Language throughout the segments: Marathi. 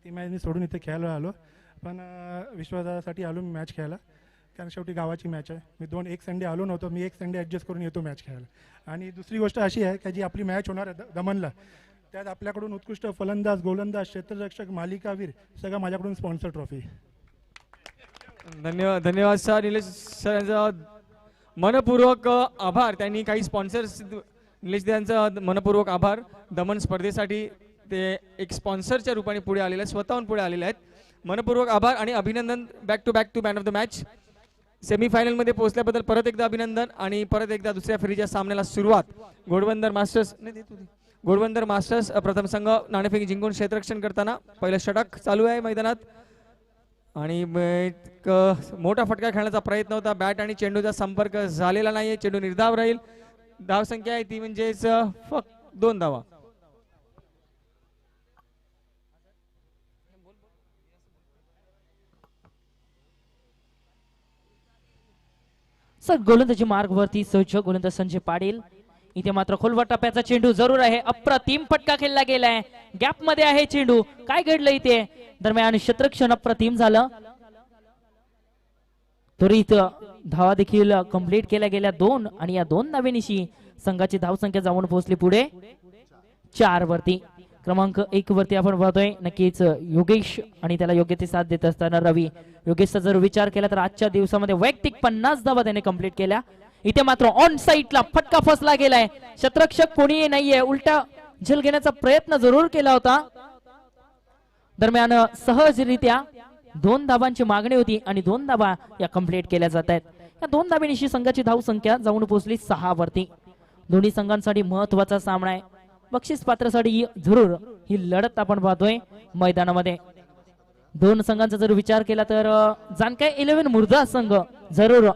ती मॅच मी सोडून इथे खेळायला आलो, पण विश्वासासाठी आलो मी मॅच खेळायला, कारण शेवटी गावाची मॅच आहे. मी एक संडे आलो नव्हतो, मी एक संडे ॲडजस्ट करून येतो मॅच खेळायला. आणि दुसरी गोष्ट अशी आहे की जी आपली मॅच होणार आहे दमनला, त्यात आपल्याकडून उत्कृष्ट फलंदाज, गोलंदाज, क्षेत्ररक्षक, मालिकावीर सगळं माझ्याकडून स्पॉन्सर ट्रॉफी. धन्यवाद धन्यवाद सर. निलेश सर मनपूर्वक आभार. त्यांनी काही स्पॉन्सर्स, निलेश यांचा मनपूर्वक आभार. दमन स्पर्धेसाठी ते एक स्पॉन्सरच्या रूपाने पुढे आलेले आहेत, स्वतःहून पुढे आलेले आहेत. मनपूर्वक आभार आणि अभिनंदन. Back to man of the match. सेमीफायनलमध्ये पोहोचल्याबद्दल परत एकदा अभिनंदन आणि परत एकदा दुसऱ्या फेरीच्या सामन्याला सुरुवात. घोडबंदर मास्टर्स प्रथम संघ नाणेफेक जिंकून क्षेत्ररक्षण करताना पहिलं षटक चालू आहे मैदानात आणि एक मोठा फटका खेळण्याचा प्रयत्न होता. बॅट आणि चेंडूचा संपर्क झालेला नाहीये. चेंडू निर्धाव राहील. धाव संख्या आहे ती म्हणजेच फक्त 2 धावा. सर गोलंदाजी मार्गवरती सज्ज गोलंदाज संजय पाटील. इथे मात्र खोलवर टप्प्याचा चेंडू जरूर आहे. अप्रतिम फटका खेळला गेलाय. गॅप मध्ये आहे चेंडू. काय घडलं इथे? दरम्यान क्षेत्ररक्षण अप्रतिम झालं. त्वरित धावा देखील कंप्लीट केल्या गेल्या 2 आणि या 2 धावेनिशी संघाची धावसंख्या जाऊन पोहोचली पुढे 4 वरती. क्रमांक 1 वरती आपण पाहतोय नक्कीच योगेश आणि त्याला योग्य ती साथ देत असताना रवी. योगेशचा जर विचार केला तर आजच्या दिवसामध्ये वैयक्तिक 50 धावा त्याने कंप्लीट केल्या. इथे मात्र ऑन साईडला फटका फसला गेलाय. क्षेत्ररक्षक कोणीही नाहीये. उलटा झेल घेण्याचा प्रयत्न जरूर केला होता. दरम्यान सहजरित्या 2 धावांची मागणी होती आणि 2 धावा या कंप्लीट केल्या जात आहेत. या 2 धावेनिशी संघाची धाव संख्या जाऊन पोहोचली 6 वरती. दोन्ही संघांसाठी महत्वाचा सामना आहे. बक्षीस पात्रसाठी जरूर ही लढत आपण पाहतोय मैदानामध्ये. 2 संघांचा जर विचार केला तर जानकाय 11 मुर्दा संघ जरूर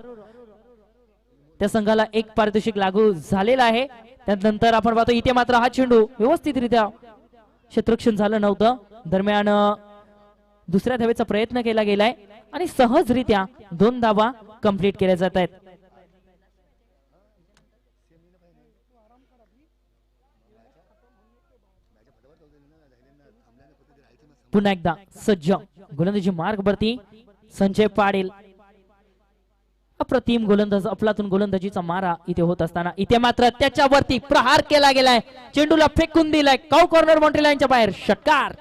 त्या संघाला एक पारितोषिक लागू झालेला आहे. त्यानंतर आपण पाहतो इथे मात्र हा चेंडू व्यवस्थितरित्या क्षेत्ररक्षण झालं नव्हतं. दरम्यान दुसऱ्या धावेचा प्रयत्न केला गेलाय आणि सहजरित्या 2 धावा कंप्लीट केल्या जात आहेत. पुन्हा एकदा सज्ज गोलंदाजी मार्गवरती संजय पाटील. अप्रतिम गोलंदाज, अफलातून गोलंदाजीचा मारा इथे होत असताना इथे मात्र त्याच्यावरती प्रहार केला गेलाय. चेंडूला फेकून दिलाय. काउ कॉर्नर बाउंड्री लाईनच्या बाहेर. षटकार.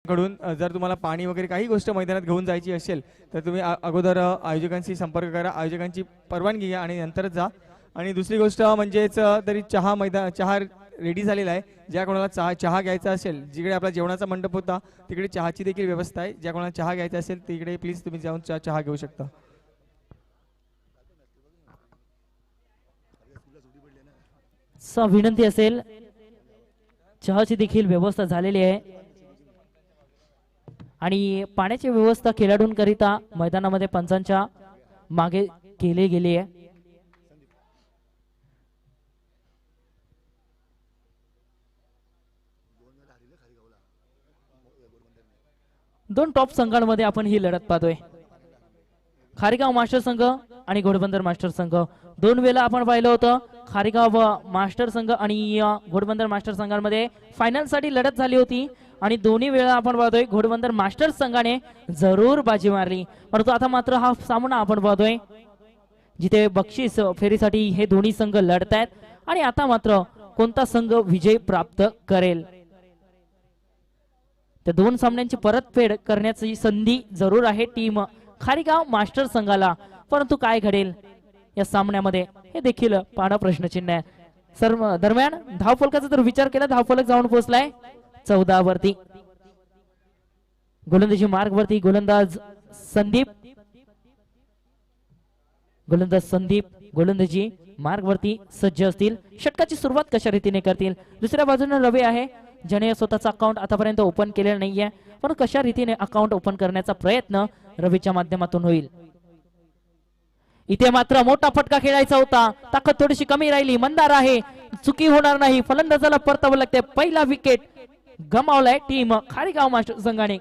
कडून जर तुम्हाला पाणी वगैरे काही गोष्ट मैदानात घेऊन जायची असेल तर तुम्ही अगोदर आयोजकांशी संपर्क करा. आयोजकांची परवानगी घ्या आणि नंतरच जा. आणि दुसरी गोष्ट म्हणजेच तरी चहा रेडी झालेला आहे. ज्या कोणाला चहा घ्यायचा असेल, जिकडे आपला जेवणाचा मंडप होता तिकडे चहाची देखील व्यवस्था आहे. ज्या कोणाला चहा घ्यायचा असेल तिकडे प्लीज तुम्ही जाऊन चहा घेऊ शकता. विनंती असेल, चहाची देखील व्यवस्था झालेली आहे आणि पाण्याची व्यवस्था खेळाडूंकरिता मैदानामध्ये पंचांच्या मागे केली गेली आहे. दोन टॉप संघांमध्ये आपण ही लढत पाहतोय. खारेगाव मास्टर संघ आणि घोडबंदर मास्टर संघ. 2 वेळा आपण पाहिलं होतं खारेगाव मास्टर संघ आणि घोडबंदर मास्टर संघांमध्ये फायनल साठी लढत झाली होती आणि दोन्ही वेळा आपण पाहतोय घोडबंदर मास्टर संघाने जरूर बाजी मारली. परंतु आता मात्र हा सामना आपण पाहतोय जिथे बक्षीस फेरीसाठी हे दोन्ही संघ लढतायत आणि आता मात्र कोणता संघ विजय प्राप्त करेल. त्या 2 सामन्यांची परतफेड करण्याची संधी जरूर आहे टीम खारेगाव मास्टर संघाला. परंतु काय घडेल या सामन्यामध्ये हे देखील पाहणं प्रश्नचिन्ह आहे. दरम्यान धावफलकाचा जर विचार केला, धावफलक जाऊन पोहोचलाय 14 वरती. गोलंदाजी मार्ग वरती गोलंदाज संदीप गोलंदाजी मार्गवरती सज्ज असतील. षटकाची सुरुवात कशा रीतीने करतील. दुसऱ्या बाजूने रवी आहे ज्याने स्वतःचा अकाउंट आतापर्यंत ओपन केलेलं नाहीये, पण कशा रीतीने अकाउंट ओपन करण्याचा प्रयत्न रवीच्या माध्यमातून होईल. इथे मात्र मोठा फटका खेळायचा होता, ताकद थोडीशी कमी राहिली. मंदार आहे, चुकी होणार नाही. फलंदाजाला परतावं लागते. पहिला विकेट गमावलाय टीम खारीगाव मास्टर संघाने.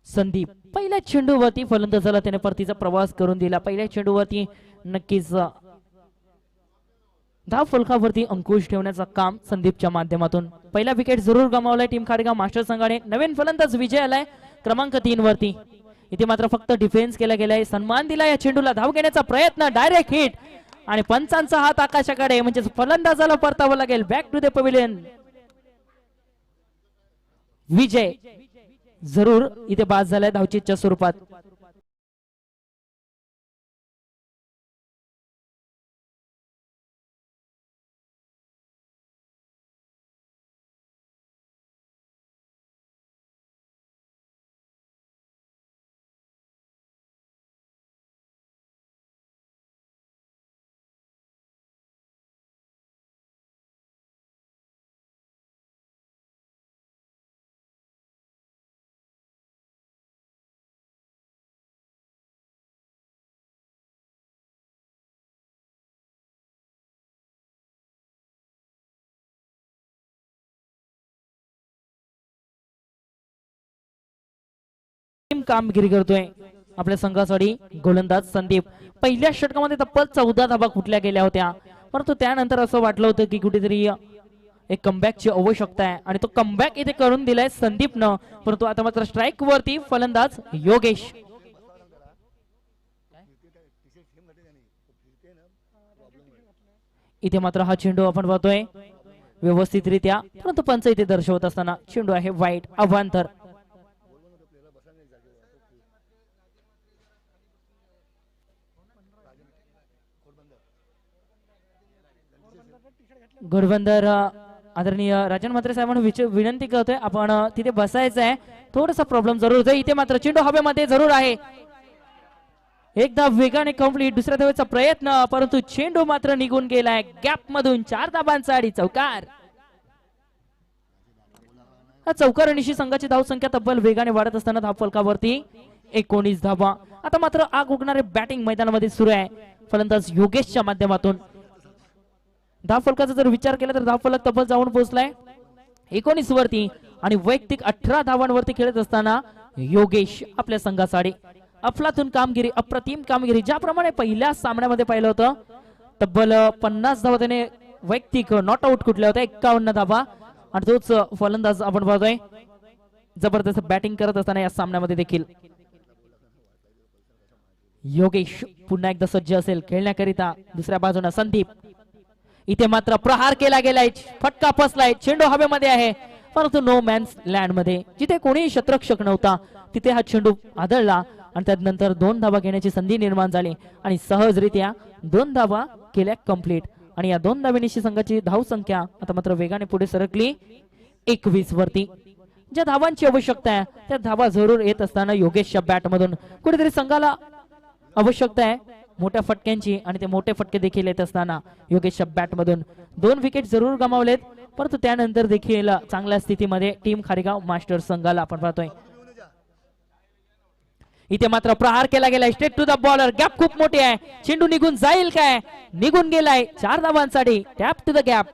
संदीप पहिल्या चेंडूवरती फलंदाजाला त्याने परतीचा प्रवास करून दिला. पहिल्या चेंडूवरती नक्कीच धाव फलकावरती अंकुश ठेवण्याचं काम संदीपच्या माध्यमातून. पहिला विकेट जरूर गमावलाय टीम खारीगाव मास्टर संघाने. नवीन फलंदाज विजय आलाय क्रमांक 3 वरती. इथे मात्र फक्त डिफेन्स केला गेलाय. सन्मान दिला या चेंडूला. धाव घेण्याचा प्रयत्न, डायरेक्ट हिट आणि पंचांचा हात आकाशाकडे, म्हणजे फलंदाजाला परतावं लागेल. Back to the pavilion. Vijay जरूर इथे बाद झालाय धावचीच्या स्वरूपात. कामगिरी करतोय आपल्या संघासाठी गोलंदाज संदीप. पहिल्या षटकामध्ये तब्बल 14 धाबा कुठल्या गेल्या होत्या, परंतु त्यानंतर असं वाटलं होतं की कुठेतरी एक कमबॅकची आवश्यकता आहे आणि तो कमबॅक इथे करून दिलाय संदीपनं. परंतु आता मात्र स्ट्राईक वरती फलंदाज योगेश. इथे मात्र हा चेंडू आपण पाहतोय व्यवस्थितरित्या, परंतु पंच इथे दर्शवत असताना चेंडू आहे वाईट, अवांतर. घोडबंदर आदरणीय राजन म्हात्रे साहेबांना विनंती करतोय आपण तिथे बसायचं आहे. थोडासा प्रॉब्लेम जरूर आहे. इथे मात्र चेंडू हवेमध्ये जरूर आहे. एकदा वेगाने कंप्लीट. दुसऱ्या धावेचा प्रयत्न, परंतु चेंडू मात्र निघून गेलाय गॅप मधून. 4 धाबांचा आणि चौकार. हा चौकारणीशी संघाची धावसंख्या तब्बल वेगाने वाढत असताना धावफलकावरती 19 धावा. आता मात्र आग उगणारे बॅटिंग मैदानामध्ये सुरू आहे फलंदाज योगेशच्या माध्यमातून. धावफलकाचा जर विचार केला तर धावफलक तब्बल जाऊन पोहोचलाय 19 वरती आणि वैयक्तिक 18 धावांवरती खेळत असताना योगेश आपल्या संघासाठी अफलातून कामगिरी, अप्रतिम कामगिरी. ज्याप्रमाणे पहिल्या सामन्यामध्ये पाहिलं होतं तब्बल 50 धावा त्याने वैयक्तिक नॉट आउट कुठल्या होत्या, 51 धावा. आणि तोच फलंदाज आपण पाहतोय जबरदस्त बॅटिंग करत असताना या सामन्यामध्ये देखील योगेश पुन्हा एकदा सज्ज असेल खेळण्याकरिता. दुसऱ्या बाजूला संदीप. इथे मात्र प्रहार केला गेलाय, फटका फसलाय, चेंडू हवेमध्ये आहे, परंतु नो मॅन्स लँड मध्ये जिथे कोणीही शतरक्षक नव्हता तिथे हा चेंडू आदळला आणि त्यानंतर 2 धावा घेण्याची संधी निर्माण झाली आणि सहजरित्या 2 धावा केल्या कंप्लीट. आणि या 2 धावेनिशी संघाची धावसंख्या आता मात्र वेगाने पुढे सरकली 21 वरती. ज्या धावांची आवश्यकता आहे त्या धावा जरूर येत असताना योगेशच्या बॅट मधून कुठेतरी संघाला आवश्यकता आहे मोठ्या फटक्यांची आणि ते मोठे फटके देखील येत असताना योगेशच्या बॅट मधून 2 विकेट जरूर गमावलेत, परंतु त्यानंतर देखील चांगल्या स्थितीमध्ये टीम खारीगाव मास्टर संघाला आपण पाहतोय. इथे मात्र प्रहार केला गेलाय straight to the bowler. Gap खूप मोठी आहे, चेंडू निघून जाईल काय, निघून गेलाय. 4 धावांसाठी टॅप टू द गॅप.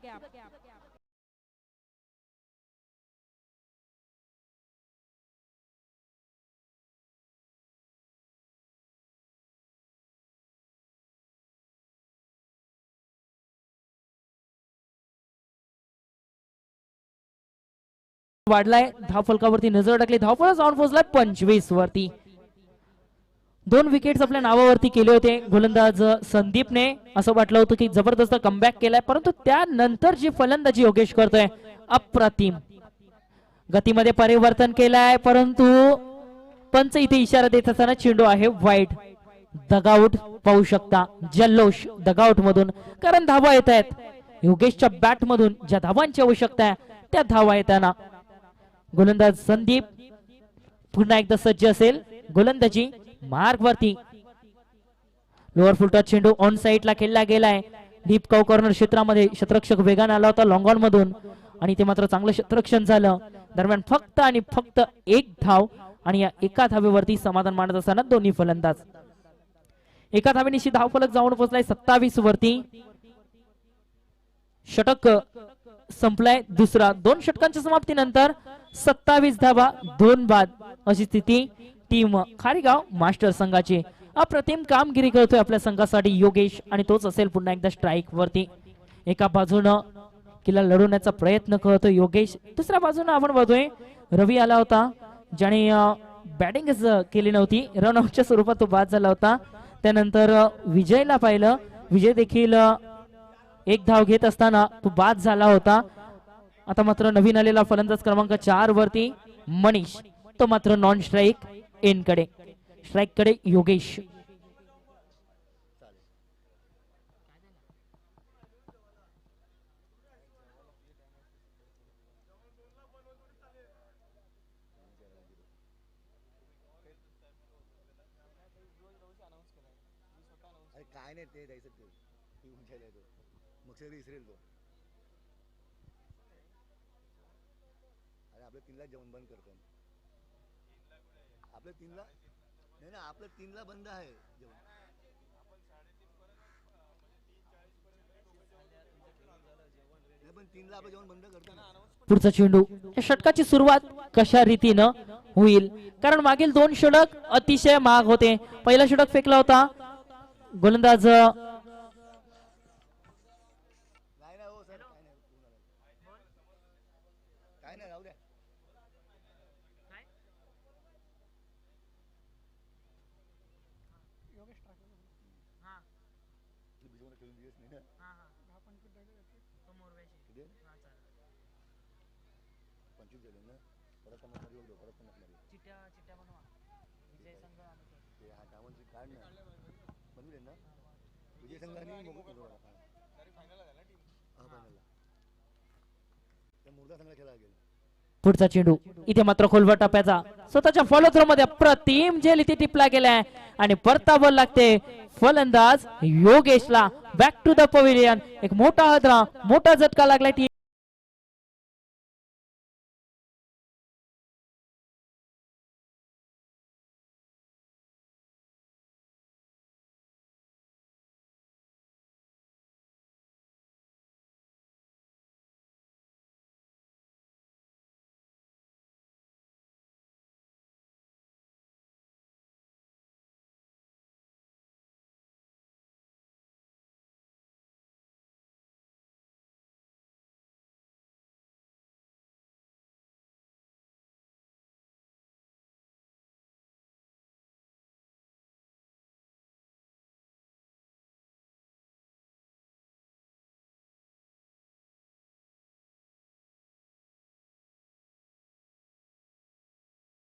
वाढलाय, धाव फलकावरती नजर टाकली, धावफलक जाऊन पोहोचलाय 25 वरती. 2 विकेट्स आपल्या नावावरती केले होते गोलंदाज संदीपने. असं वाटलं होतं की जबरदस्त कमबॅक केलाय, परंतु त्यानंतर जी फलंदाजी योगेश करतोय अप्रतिम. गतीमध्ये परिवर्तन केलाय, परंतु पंच इथे इशारा देत असताना चेंडू आहे वाईड. दगाऊट पाहू शकता, जल्लोष दगाऊट मधून, कारण धावा येत आहेत योगेशच्या बॅट मधून. ज्या धावांची आवश्यकता आहे त्या धावा येताना गोलंदाज संदीप पुन्हा एकदा सज्ज असेल. गोलंदाजी मार्ग वरती. लोअर फुलटॉस चेंडू ऑन साइडला खेळला गेलाय. डीप कव कॉर्नर क्षेत्रामध्ये क्षेत्ररक्षक वेगाने आला होता लॉंग ऑन मधून, आणि ते मात्र चांगलं क्षेत्ररक्षण झालं. दरम्यान फक्त आणि फक्त एक धाव, आणि या एका धावेवरती समाधान मानत असताना दोन्ही फलंदाज. एका धावेनिशी धावफलक जाऊन पोहोचलाय 27 वरती. षटक संपलाय दुसरा. 2 षटकांच्या समाप्तीनंतर 27 धावा 2 बाद अशी स्थिती टीम खारीगाव मास्टर संघाची. अप्रतिम कामगिरी करतोय आपल्या संघासाठी योगेश, आणि तोच असेल पुन्हा एकदा स्ट्राईक वरती. एका बाजूनं किल्ला लढवण्याचा प्रयत्न करतोय योगेश, दुसऱ्या बाजूने आपण बघतोय रवी आला होता ज्याने बॅटिंग केली नव्हती, रनआउटच्या स्वरूपात तो बाद झाला होता. त्यानंतर विजयला पाहिलं, विजय देखील एक धाव घेत असताना तो बाद झाला होता. आता मात्र नवीन आलेला फलंदाज क्रमांक 4 वरती मनीष, तो मात्र नॉन स्ट्राईक एन कडे. स्ट्राईक कडे योगेश. काय नाही ते द्यायचं ते विचारलं तो मग सगळं विसरेल तो. अरे आपल्या 3ला जेवण बंद करतो. आपल्या 3ला नाही ना, आपल्या 3ला बंद आहे जेवण. पण 3ला आपण जेवण बंद करतो ना. पुढचा चेंडू. या षटकाची सुरुवात कशा रीतीनं होईल, कारण मागील 2 षटक अतिशय महाग होते. पहिला षटक फेकला होता गोलंदाज नाही ना हो सर, काय नाही राहू द्या. विजय संघाने मुर्दा संघाला खेळायला गेला. पुढचा चेंडू. इथे मात्र खोलवर टप्प्याचा स्वतःच्या फॉलो थ्रो मध्ये अप्रतिम झेल इथे टिपला गेलाय, आणि परतावर लागते फलंदाज योगेशला. Back to the pavilion. एक मोठा हादरा, मोठा झटका लागलाय टीम.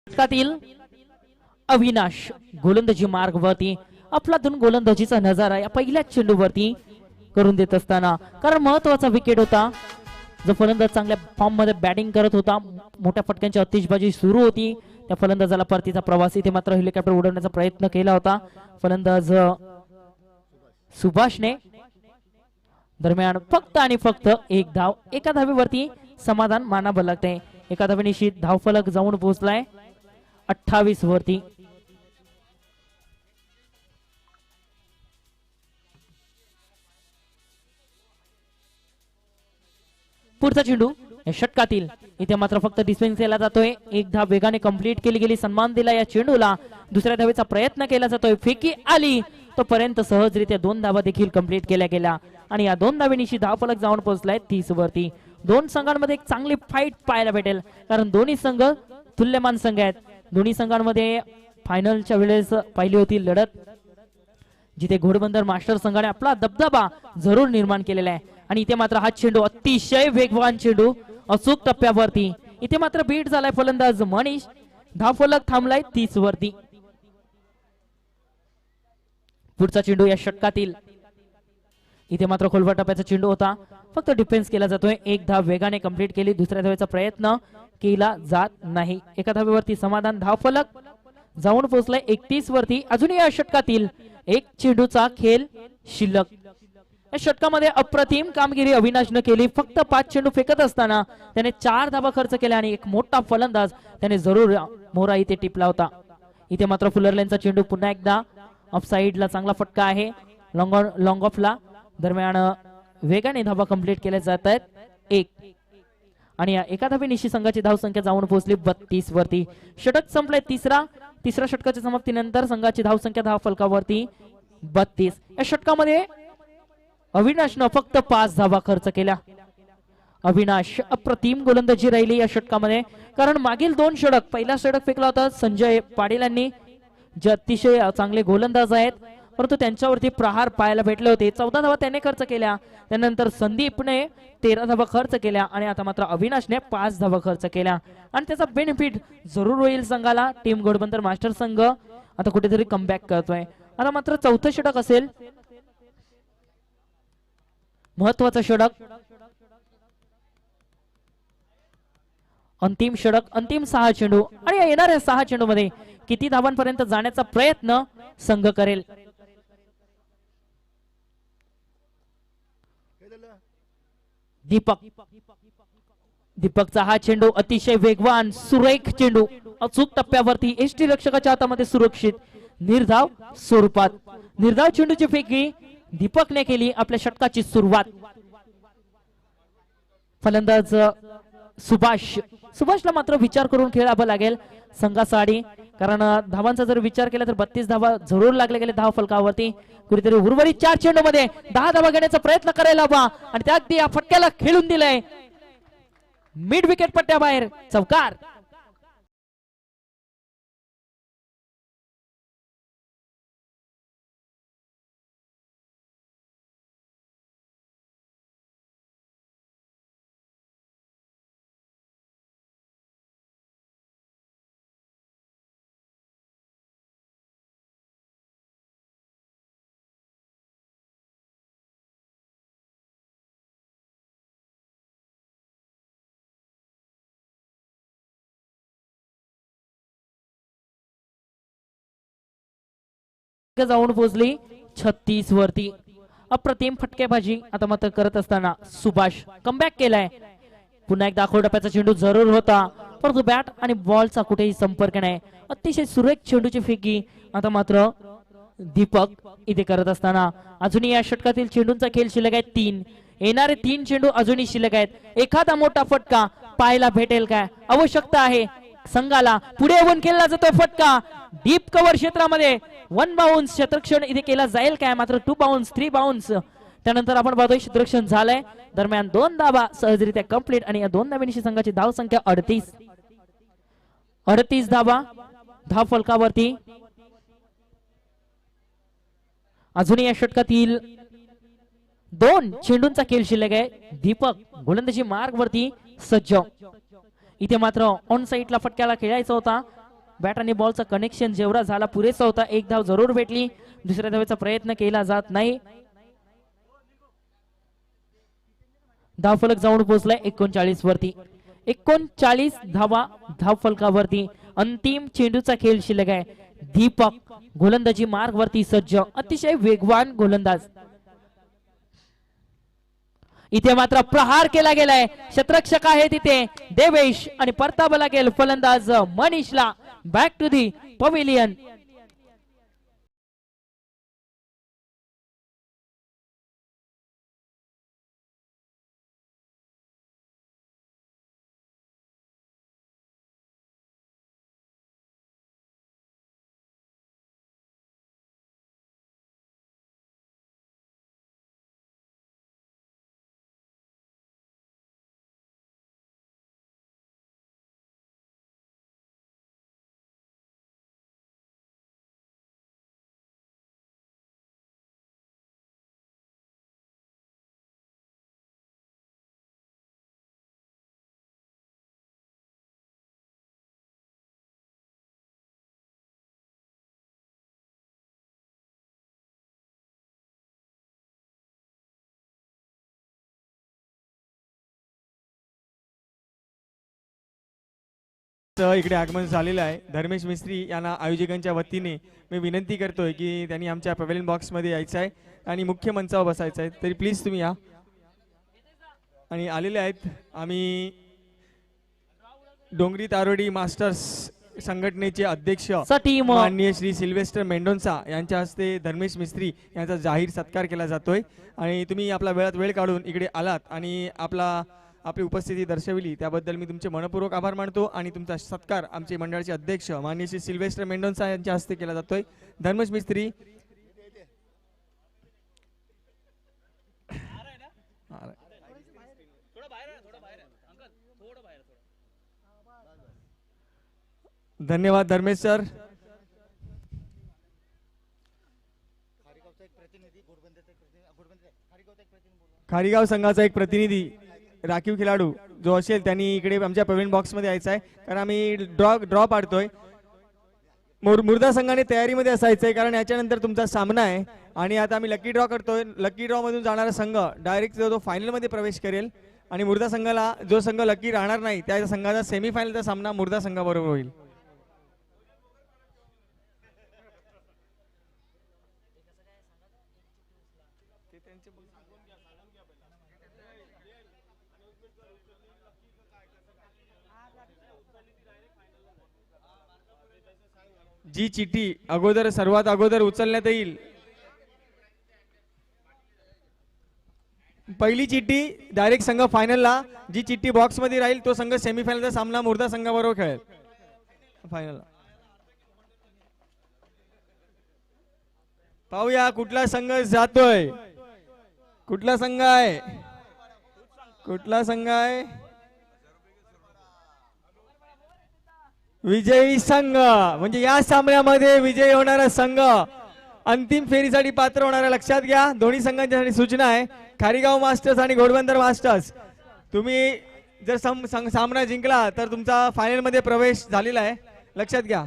षटकातील अविनाश गोलंदाजी मार्गवरती. आपलातून गोलंदाजीचा नजारा या पहिल्याच चेंडूवरती करून देत असताना, कारण महत्वाचा विकेट होता. जो फलंदाज चांगल्या फॉर्म मध्ये बॅटिंग करत होता, मोठ्या फटक्यांची आतिषबाजी सुरू होती, त्या फलंदाजाला परतीचा प्रवास. इथे मात्र हेलिकॉप्टर उडवण्याचा प्रयत्न केला होता फलंदाज सुभाषने. दरम्यान फक्त आणि फक्त एक धाव. एका धावेवरती समाधान मानावं लागतंय. एका धावेनिशी धावफलक जाऊन पोहोचलाय 28 वरती. पुढचा चेंडू या षटकातील. इथे मात्र फक्त डिस्पेन्स केला जातोय. एक धाव वेगाने कंप्लीट केली गेली. सन्मान दिला या चेंडूला. दुसऱ्या धावेचा प्रयत्न केला जातोय. फेकी आली तोपर्यंत सहजरित्या 2 धावा देखील कंप्लीट केल्या गेल्या, आणि या 2 धावेनिशी धावफलक जाऊन पोहोचलाय 30 वरती. दोन संघांमध्ये एक चांगली फाईट पाहायला भेटेल, कारण दोन्ही संघ तुल्यमान संघ आहेत. दोन्ही संघांमध्ये फायनलच्या वेळेस पाहिली होती लढत, जिथे घोडबंदर मास्टर संघाने आपला दबदबा जरूर निर्माण केलेला आहे. आणि इथे मात्र हा चेंडू अतिशय वेगवान चेंडू अचूक टप्प्यावरती. इथे मात्र बीट झालाय फलंदाज मनीष. धावफलक थांबलाय 30 वरती. पुढचा चेंडू या षटकातील. इथे मात्र खोलवर टप्प्याचा चेंडू होता, फक्त डिफेन्स केला जातोय. एक धाव वेगाने कंप्लीट केली, दुसऱ्या धावेचा प्रयत्न केला जात नाही. एका धावेवरती समाधान. धावफलक जाऊन पोहोचलाय 31 वरती. अजूनही या षटकातील एक चेंडूचा खेळ शिल्लक. या षटकामध्ये अप्रतिम कामगिरी अविनाशनं केली. फक्त 5 चेंडू फेकत असताना त्याने 4 धावा खर्च केल्या आणि एक मोठा फलंदाज त्याने जरूर मोहरा इथे टिपला होता. इथे मात्र फुलरलेनचा चेंडू पुन्हा एकदा ऑफसाईडला चांगला फटका आहे. लॉंग ऑफला दरम्यान वेगाने धावा कंप्लीट केल्या जात आहेत 1. आणि या एका धावेनिशी संघाची धावसंख्या जाऊन पोहोचली 32 वरती. षटक संपले तिसऱ्या षटकाच्या समाप्तीनंतर संघाची धावसंख्या धावफलकावरती 32. या षटकामध्ये अविनाशनं फक्त 5 धावा खर्च केल्या. अविनाश अप्रतिम गोलंदाजी राहिली या षटकामध्ये, कारण मागील 2 षटक, पहिला षटक फेकला होता संजय पाटील यांनी, जे अतिशय चांगले गोलंदाज आहेत, परंतु त्यांच्यावरती प्रहार पाहायला भेटले होते. 14 धावा त्याने खर्च केल्या. त्यानंतर संदीपने 13 धावा खर्च केल्या आणि आता मात्र अविनाशने 5 धावा खर्च केल्या. आणि त्याचा बेनिफिट जरूर होईल संघाला. टीम घोडबंदर मास्टर संघ आता कुठेतरी कमबॅक करतोय. आता मात्र चौथं षटक असेल, महत्वाचं षटक, अंतिम षटक, अंतिम 6 चेंडू. आणि या येणाऱ्या 6 चेंडू मध्ये किती धावांपर्यंत जाण्याचा प्रयत्न संघ करेल. दीपकचा हा चेंडू अतिशय वेगवान सुरेख चेंडू अचूक टप्प्यावरती. एसटी रक्षकाच्या हातामध्ये सुरक्षित निर्धाव स्वरूपात. निर्धाव चेंडूची फेकी दीपकने केली आपल्या षटकाची सुरुवात. फलंदाज सुभाषला मात्र विचार करून खेळावं लागेल संघासाठी, कारण धावांचा जर विचार केला तर 32 धावा जरूर लागले गेले धाव फलकावरती. कुठेतरी उर्वरित 4 चेंडू मध्ये 10 धावा घेण्याचा प्रयत्न करायला हवा आणि त्या अगदी या फटक्याला खेळून दिलंय. मिड विकेट पट्ट्याबाहेर चौकार. जाऊन पोहोचली 36 वरती. अप्रतिम फटकेबाजी आता मात्र करत असताना सुभाष कमबॅक केलाय. पुन्हा एकदा खोडप्याचा चेंडू जरूर होता, परंतु बॅट आणि बॉलचा कुठेही संपर्क नाही. अतिशय सुरेख चेंडूची फेकी आता मात्र दीपक इथे करत असताना अजूनही या षटकातील चेंडूंचा खेळ शिल्लक आहे 3. येणारे 3 चेंडू अजूनही शिल्लक आहेत. एखादा मोठा फटका पाहायला भेटेल काय? आवश्यकता आहे संघाला. पुढे येऊन खेळला जातो फटका डीप कव्हर क्षेत्रामध्ये. 1 बाउन्स क्षेत्ररक्षण इथे केला जाईल काय? मात्र 2 बाउन्स 3 बाउन्स. त्यानंतर आपण पाहतोय क्षेत्ररक्षण झालंय. दरम्यान 2 धावा सहजरित्या कंप्लीट आणि या 2 धावांची संघाची धाव संख्या 38 धावा धाव फलकावरती. अजूनही या षटकातील 2 चेंडूंचा खेळ शिल्लक आहे. दीपक गोलंदाजी मार्ग वरती सज्ज. इथे मात्र ऑन साइडला फटक्याला खेळायचा होता. बॅट आणि बॉलचा कनेक्शन जेवढा झाला पुरेसा होता. 1 धाव जरूर भेटली. दुसऱ्या धावेचा प्रयत्न केला जात नाही. धावफलक जाऊन पोहोचलाय 39 वरती. 39 धावा धाव फलकावरती. अंतिम चेंडूचा खेळ शिल्लक आहे. दीपक गोलंदाजी मार्ग वरती सज्ज. अतिशय वेगवान गोलंदाज. इथे मात्र प्रहार केला गेलाय. क्षेत्ररक्षक आहे तिथे देवेश आणि परतावा लागेल फलंदाज मनीषला. Back to the pavilion. इकडे आगमन झालेलं आहे. धर्मेश मिस्त्री यांना आयोजकांच्या वतीने मी विनंती करतोय की त्यांनी आमच्या पवेलियन बॉक्समध्ये यायचं आहे आणि मुख्य मंचावर बसायचं आहे. तरी प्लीज तुम्ही या. आणि आलेले आहेत आम्ही डोंगरी तारोडी मास्टर्स संघटनेचे अध्यक्ष टीम माननीय श्री सिल्वेस्टर मेंडोन्सा यांच्या हस्ते धर्मेश मिस्त्री यांचा जाहीर सत्कार केला जातोय. आणि तुम्ही आपला वेळात वेळ काढून इकडे आलात आणि आपली उपस्थिती दर्शविली त्याबद्दल मी तुमचे मनपूर्वक आभार मानतो. आणि तुमचा सत्कार आमचे मंडळाचे अध्यक्ष माननीय श्री सिल्वेस्टर मेंडोन्सा यांच्या हस्ते केला जातोय. धर्मेश मिस्त्री धन्यवाद धर्मेश सर. खारीगाव संघाचा एक प्रतिनिधी राखीव खेळाडू जो असेल त्यांनी इकडे आमच्या पवेलियन बॉक्स मध्ये यायचा आहे कारण आम्ही ड्रॉ पाडतोय. मुर्दा संघाने तयारीमध्ये असायचंय कारण याच्यानंतर तुमचा सामना आहे. आणि आता आम्ही लकी ड्रॉ करतोय. लकी ड्रॉ मधून जाणारा संघ डायरेक्ट जो फायनल मध्ये प्रवेश करेल आणि मुर्दा संघाला जो संघ लकी राहणार नाही त्या संघाचा सेमीफायनलचा सामना मुर्दा संघाबरोबर होईल. जी चिठ्ठी सर्वात अगोदर उचलण्यात येईल पहिली चिठ्ठी डायरेक्ट संघ फायनलला. जी चिठ्ठी बॉक्स मध्ये राहील तो संघ सेमीफायनलचा सामना मुर्दा संघाबरोबर खेळेल फायनल. पाहूया कुठला संघ जातोय. कुठला संघ आहे. विजयी संघ म्हणजे या सामन्यामध्ये विजयी होणारा संघ अंतिम फेरीसाठी पात्र होणारा. लक्षात घ्या दोन्ही संघांच्या सूचना आहे. खारीगाव मास्टर्स आणि घोडबंदर मास्टर्स तुम्ही जर सामना जिंकला तर तुमचा फायनल मध्ये प्रवेश झालेला आहे. लक्षात घ्या.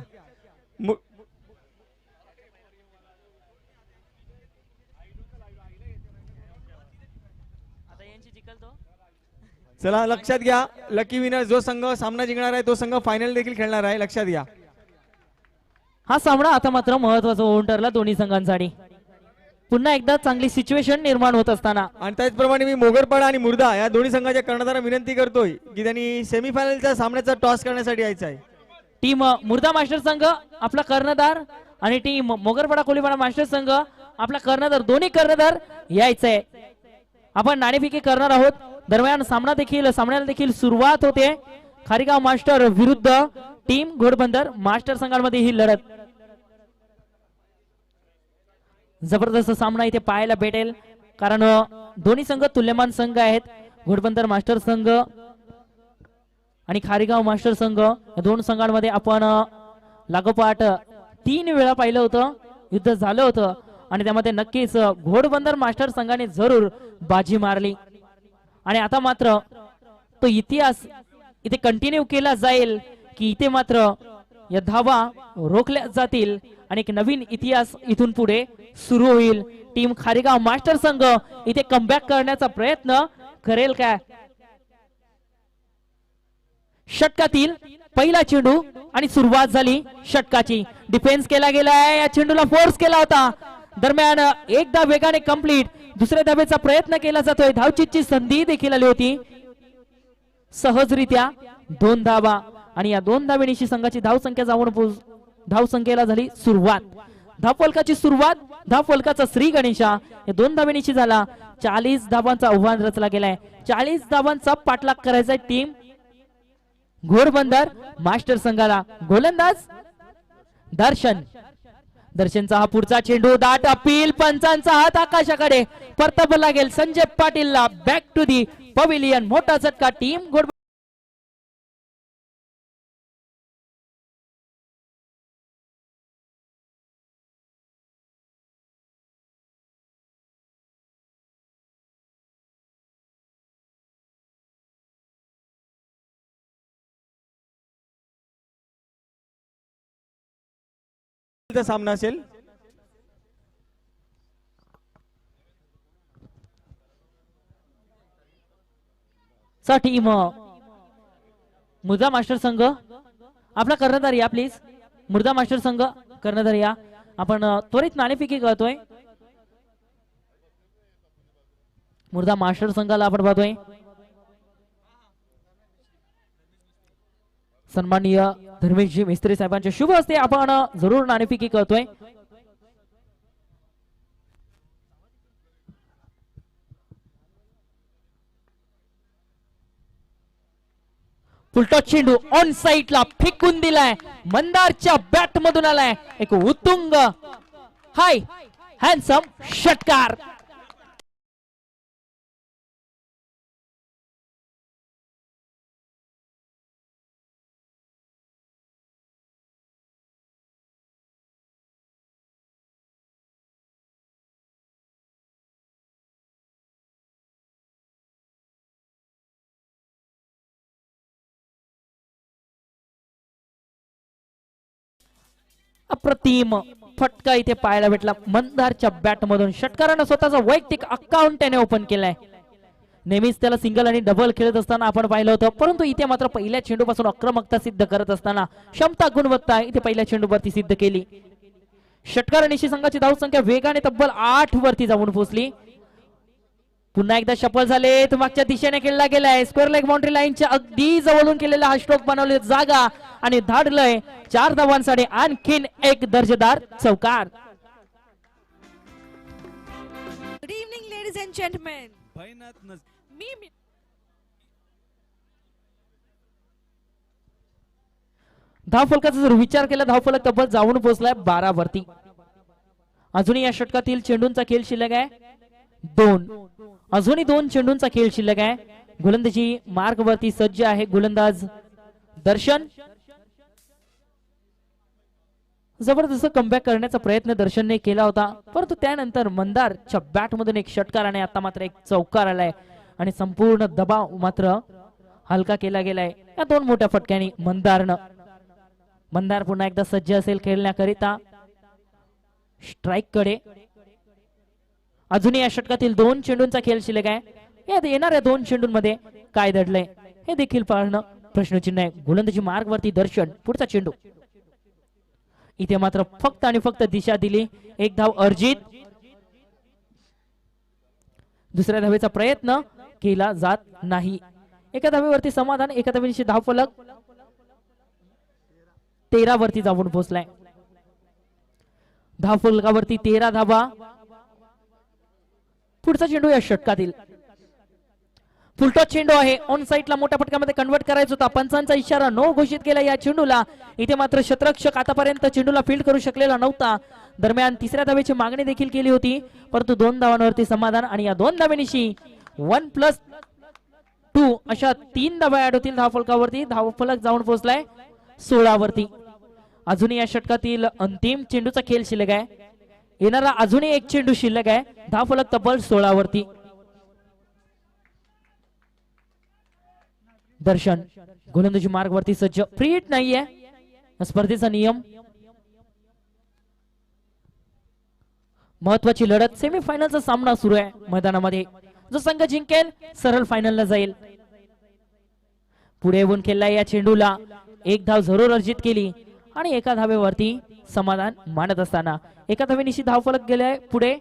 चला लक्षात घ्या लकी विनर जो संघ सामना जिंकणार आहे तो संघ फायनल देखील खेळणार आहे. लक्षात घ्या. हा सामना आता मात्र महत्वाचा होऊन ठरला दोन्ही संघांसाठी. पुन्हा एकदा चांगली सिच्युएशन निर्माण होत असताना आणि त्याचप्रमाणे मी मोगरपाडा आणि मुर्दा या दोन्ही संघाच्या कर्णधारांना विनंती करतोय की त्यांनी सेमीफायनलच्या सामन्याचा टॉस करण्यासाठी यायचं आहे. टीम मुर्दा मास्टर संघ आपला कर्णधार आणि टीम मोगरपाडा कोलीपाडा मास्टर संघ आपला कर्णधार दोन्ही कर्णधार यायचंय. आपण नाणेफेकी करणार आहोत. दरम्यान सामन्याला देखील सुरुवात होते. खारीगाव मास्टर विरुद्ध टीम घोडबंदर मास्टर संघांमध्ये ही लढत. जबरदस्त सामना इथे पाहायला भेटेल कारण दोन्ही संघ तुल्यमान संघ आहेत. घोडबंदर मास्टर संघ आणि खारीगाव मास्टर संघ या दोन संघांमध्ये आपण लागोपाठ 3 वेळा पाहिलं होतं. युद्ध झालं होतं आणि त्यामध्ये नक्कीच घोडबंदर मास्टर संघाने जरूर बाजी मारली. आणि आता मात्र तो इतिहास इथे कंटिन्यू केला जाईल की इथे मात्र या धावा रोखल्या जातील आणि एक नवीन इतिहास इथून पुढे सुरू होईल. टीम खारीगाव मास्टर संघ इथे कमबॅक करण्याचा प्रयत्न करेल काय. षटकातील पहिला चेंडू आणि सुरुवात झाली षटकाची. डिफेन्स केला गेलाय. या चेंडूला फोर्स केला होता. दरम्यान एकदा वेगाने कंप्लीट दुसऱ्या धावेचा प्रयत्न केला जातोय. धावचीची संधी देखील आली होती. सहजरित्या 2 धावा आणि या 2 धावेनिशी संघाची धावसंख्या धावसंख्येला झाली सुरुवात. धावफलकाची सुरुवात धावफलकाचा श्री गणेशा या 2 धावेनिशी झाला. 40 धावांचा आव्हान रचला गेलाय. 40 धावांचा पाठलाग करायचा टीम घोडबंदर मास्टर संघाला. गोलंदाज दर्शनचा हा पुढचा चेंडू दाट अपील. पंचांचा हात आकाशाकडे परतावा लागेल संजय पाटीलला. Back to the pavilion. मोठा झटका टीम घोडबंदर सामना असेल. टीम मुर्दा मास्टर संघ आपला कर्णधार या प्लीज. मुर्दा मास्टर संघ कर्णधार या. आपण त्वरित नाणेफेकी करतोय. मुर्दा मास्टर संघाला आपण पाहतोय. सन्माननीय धर्मेशजी मिस्त्री साहेबांच्या शुभ हस्ते आपण जरूर नाणेफेकी करतोय. फुलटॉस चेंडू ऑन साइडला फेकून दिलाय. मंदारच्या बॅट मधून आलाय एक उत्तुंग हाय हँडसम षटकार. अप्रतिम फटका इथे पाहायला भेटला मंदारच्या बॅट मधून. षटकारानं स्वतःचा वैयक्तिक अकाउंट त्याने ओपन केलाय. नेहमीच त्याला सिंगल आणि डबल खेळत असताना आपण पाहिलं होतं, परंतु इथे मात्र पहिल्या चेंडूपासून आक्रमकता सिद्ध करत असताना क्षमता गुणवत्ता इथे पहिल्या चेंडूवरती सिद्ध केली. षटकारानिशी संघाची धावसंख्या वेगाने तब्बल 8 वरती जाऊन पोहोचली. पुन्हा एकदा शफल झालेत. मागच्या दिशेने खेळला गेलाय. स्क्वेअर लेग बाउंड्री लाईनच्या अगदी जवळून केलेला हा स्ट्रोक बनवले जागा आणि धाडलंय 4 धावांसाठी आणखीन एक दर्जेदार चौकार. Good evening, ladies and gentlemen. मी धावफलकाचा जर विचार केला धावफलक तब्बल जाऊन पोहोचलाय 12 वरती. अजूनही या षटकातील चेंडूंचा खेळ शिल्लक आहे 2. अजूनही 2 चेंडूंचा खेळ शिल्लक आहे. गोलंदाजी मार्ग वरती सज्ज आहे गोलंदाज दर्शन. जबरदस्त कमबॅक करण्याचा प्रयत्न दर्शनने केला होता, परंतु त्यानंतर मंदारच्या बॅट मधून एक षटकार आणि आता मात्र एक चौकार आलाय आणि संपूर्ण दबाव मात्र हलका केला गेलाय या 2 मोठ्या फटक्यांनी मंदार पुन्हा एकदा सज्ज असेल खेळण्याकरिता स्ट्राईक कडे. अजूनही या षटकातील 2 चेंडूंचा खेळ शिल्लक आहे. यात येणाऱ्या 2 चेंडूंमध्ये काय दडलंय हे देखील पाहणं प्रश्नचिन्ह आहे. गोलंदाजी मार्ग वरती दर्शन. पुढचा चेंडू इथे मात्र फक्त आणि फक्त दिशा दिली. एक धाव अर्जित. दुसऱ्या धावेचा प्रयत्न केला जात नाही. एका धावेवरती समाधान. एका धावेशी धावफलक 13 वरती जाऊन पोहोचलाय. धावफलकावरती 13 धावा. पुढचा चेंडू या षटकातील फुलटॉस चेंडू आहे. ऑन साइडला मोठ्या फटक्यामध्ये कन्वर्ट करायचा होता. पंचांचा इशारा नो घोषित केला या चेंडूला. इथे मात्र क्षेत्ररक्षक आतापर्यंत चेंडूला फील्ड करू शकलेला नव्हता. दरम्यान तिसऱ्या धावेची मागणी देखील केली होती, परंतु 2 धावांवरती समाधान आणि या 2 धावेनिशी 1+2 अशा 3 धावा ऍड होतील धावफलकावरती. धावफलक जाऊन पोहोचलाय 16 वरती. अजूनही या षटकातील अंतिम चेंडूचा खेळ शिल्लक आहे. येणारा अजूनही एक चेंडू शिल्लक आहे. धावफलक तब्बल 16 वरती. दर्शन गोलंदाजी मार्ग वरती सज्ज. फ्री हिट नाहीये स्पर्धेचा नियम. महत्वाची लढत सेमीफायनलचा सामना सुरू आहे मैदानामध्ये. जो संघ जिंकेल सरळ फायनलला जाईल. पुढे येऊन खेळला या चेंडूला. एक धाव जरूर अर्जित केली आणि एका धावेवरती समाधान मानत असताना एका धावेनिशी धावफलक गेलाय पुढे